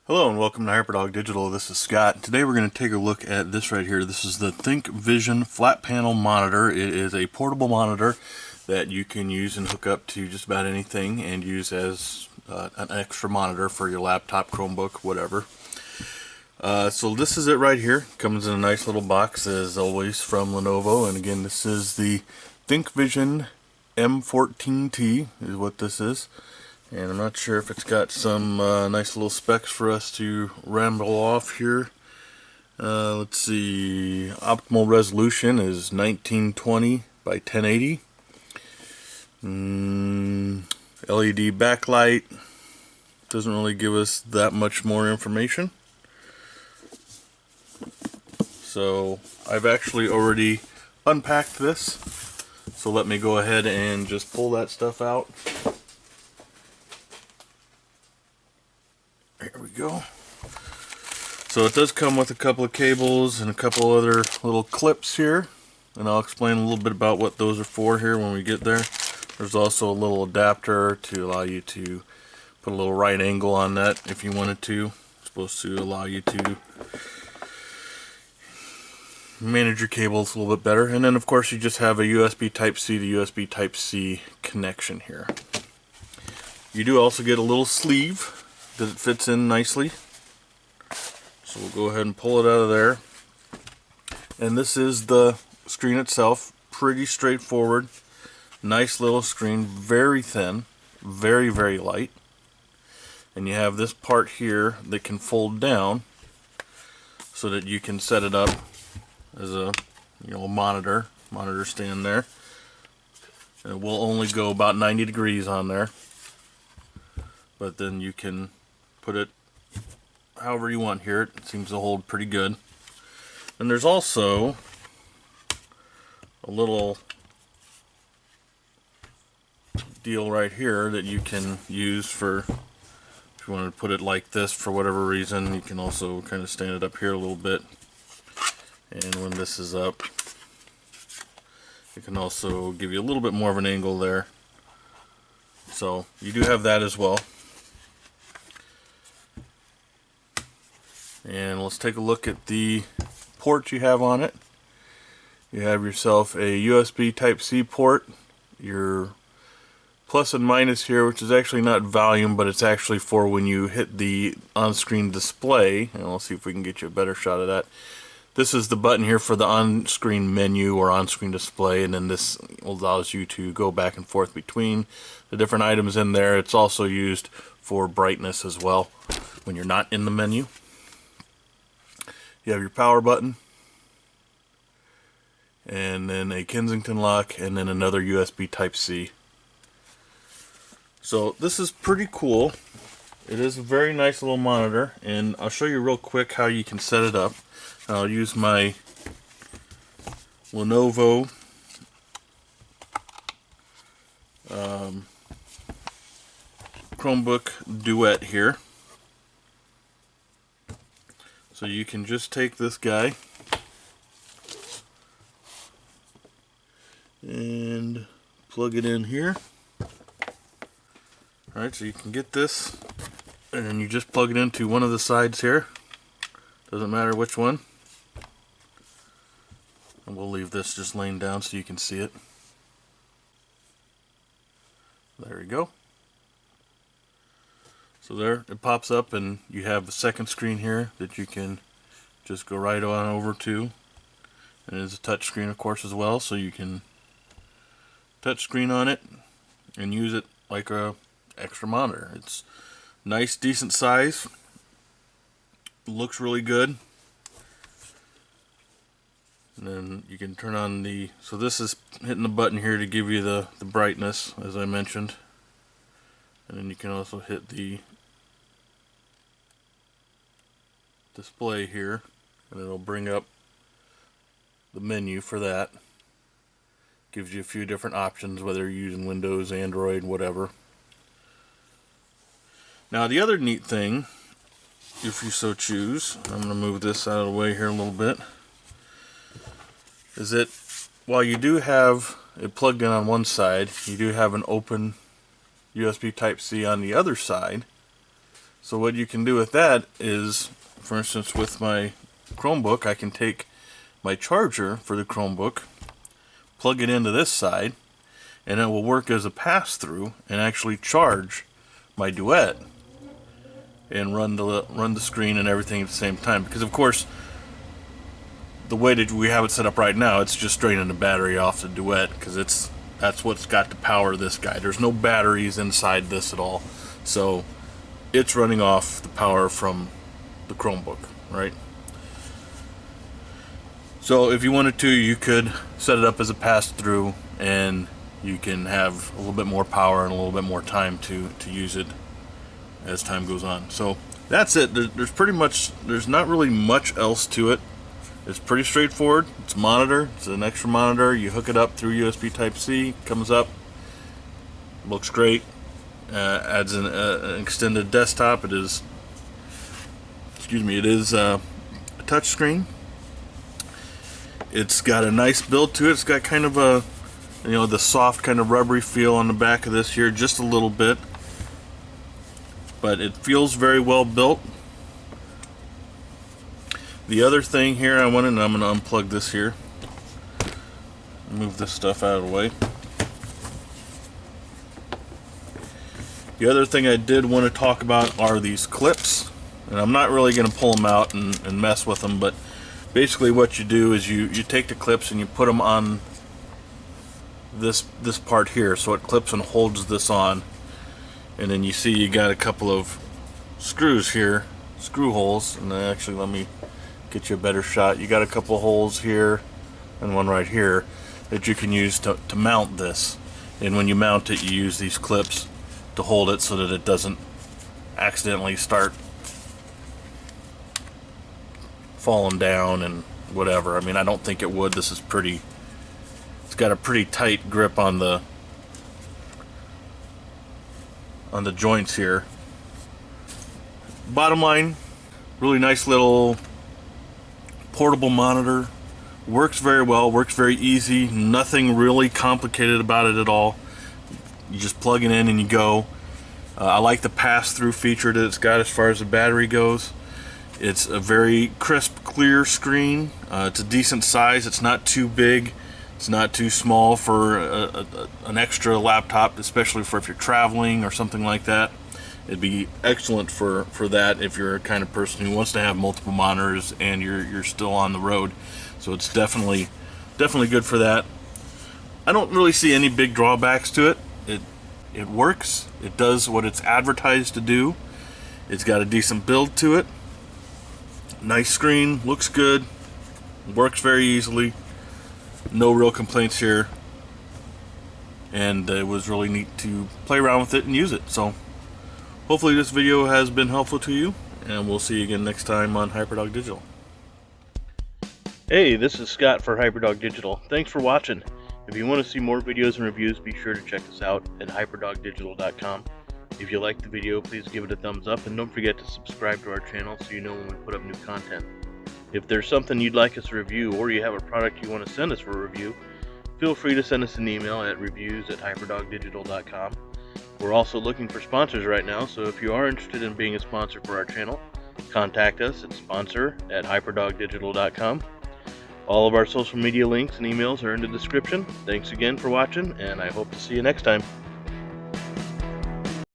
Hello and welcome to HyperDog Digital. This is Scott. Today we're going to take a look at this right here. This is the Thinkvision flat panel monitor. It is a portable monitor that you can use and hook up to just about anything and use as an extra monitor for your laptop, Chromebook, whatever. So this is it right here. Comes in a nice little box as always from Lenovo, and again this is the Thinkvision M14T is what this is. And I'm not sure if it's got some nice little specs for us to ramble off here. Let's see, optimal resolution is 1920 by 1080. LED backlight, doesn't really give us that much more information. So I've actually already unpacked this, so let me go ahead and just pull that stuff out. There we go. So it does come with a couple of cables and a couple other little clips here, and I'll explain a little bit about what those are for here when we get there. There's also a little adapter to allow you to put a little right angle on that if you wanted to. It's supposed to allow you to manage your cables a little bit better. And then of course you just have a USB Type-C to USB Type-C connection here. You do also get a little sleeve that it fits in nicely. So we'll go ahead and pull it out of there. And this is the screen itself. Pretty straightforward. Nice little screen. Very thin. Very, very light. And you have this part here that can fold down so that you can set it up as a monitor stand there. And it will only go about 90 degrees on there. But then you can put it however you want here. It seems to hold pretty good. And there's also a little deal right here that you can use for, if you want to put it like this for whatever reason. You can also kind of stand it up here a little bit, and when this is up it can also give you a little bit more of an angle there. So you do have that as well. And let's take a look at the ports you have on it. You have yourself a USB Type-C port, your plus and minus here, which is actually not volume, but it's actually for when you hit the on-screen display. And we'll see if we can get you a better shot of that. This is the button here for the on-screen menu or on-screen display, and then this allows you to go back and forth between the different items in there. It's also used for brightness as well when you're not in the menu. You have your power button, and then a Kensington lock, and then another USB Type-C. So this is pretty cool. It is a very nice little monitor, and I'll show you real quick how you can set it up. I'll use my Lenovo Chromebook Duet here. So you can just take this guy and plug it in here. Alright, so you can get this, and then you just plug it into one of the sides here. Doesn't matter which one. And we'll leave this just laying down so you can see it. There we go. So there, it pops up, and you have a second screen here that you can just go right on over to. And it is a touch screen, of course, as well, so you can touch screen on it and use it like a extra monitor. It's nice, decent size. Looks really good. And then you can turn on the, so this is hitting the button here to give you the brightness, as I mentioned. And then you can also hit the display here, and it'll bring up the menu for that. Gives you a few different options, whether you're using Windows, Android, whatever. Now the other neat thing, if you so choose, I'm going to move this out of the way here a little bit, is that while you do have it plugged in on one side, you do have an open USB Type-C on the other side. So what you can do with that is, for instance, with my Chromebook, I can take my charger for the Chromebook, plug it into this side, and it will work as a pass-through and actually charge my Duet and run the screen and everything at the same time. Because of course, the way that we have it set up right now, it's just draining the battery off the Duet, because that's what's got to power this guy. There's no batteries inside this at all, so it's running off the power from the Chromebook, right? So if you wanted to, you could set it up as a pass-through, and you can have a little bit more power and a little bit more time to use it as time goes on. So that's it. There's not really much else to it. It's pretty straightforward. It's a monitor. It's an extra monitor. You hook it up through USB Type-C. Comes up. Looks great. Adds an extended desktop. It is a touch screen. It's got a nice build to it. It's got kind of a, the soft kind of rubbery feel on the back of this here, just a little bit. But it feels very well built. The other thing here I'm going to unplug this here. Move this stuff out of the way. The other thing I did want to talk about are these clips. And I'm not really going to pull them out and mess with them, but basically what you do is you take the clips and you put them on this part here, so it clips and holds this on. And then you see you got a couple of screws here, screw holes, and then actually let me get you a better shot. You got a couple holes here and one right here that you can use to mount this. And when you mount it, you use these clips to hold it so that it doesn't accidentally start falling down and whatever. I mean, I don't think it would. This is pretty, it's got a pretty tight grip on the joints here. Bottom line, really nice little portable monitor. Works very well, works very easy, nothing really complicated about it at all. You just plug it in and you go. I like the pass-through feature that it's got as far as the battery goes. It's a very crisp, clear screen. It's a decent size. It's not too big. It's not too small for an extra laptop, especially for if you're traveling or something like that. It'd be excellent for that if you're a kind of person who wants to have multiple monitors and you're still on the road. So it's definitely good for that. I don't really see any big drawbacks to it. It works. It does what it's advertised to do. It's got a decent build to it. Nice screen, looks good, works very easily. No real complaints here. And it was really neat to play around with it and use it. So hopefully this video has been helpful to you, and we'll see you again next time on HyperDog Digital. Hey, this is Scott for HyperDog Digital. Thanks for watching. If you want to see more videos and reviews, be sure to check us out at hyperdogdigital.com. If you liked the video, please give it a thumbs up, and don't forget to subscribe to our channel so you know when we put up new content. If there's something you'd like us to review, or you have a product you want to send us for a review, feel free to send us an email at reviews@hyperdogdigital.com. We're also looking for sponsors right now, so if you are interested in being a sponsor for our channel, contact us at sponsor@hyperdogdigital.com. All of our social media links and emails are in the description. Thanks again for watching, and I hope to see you next time.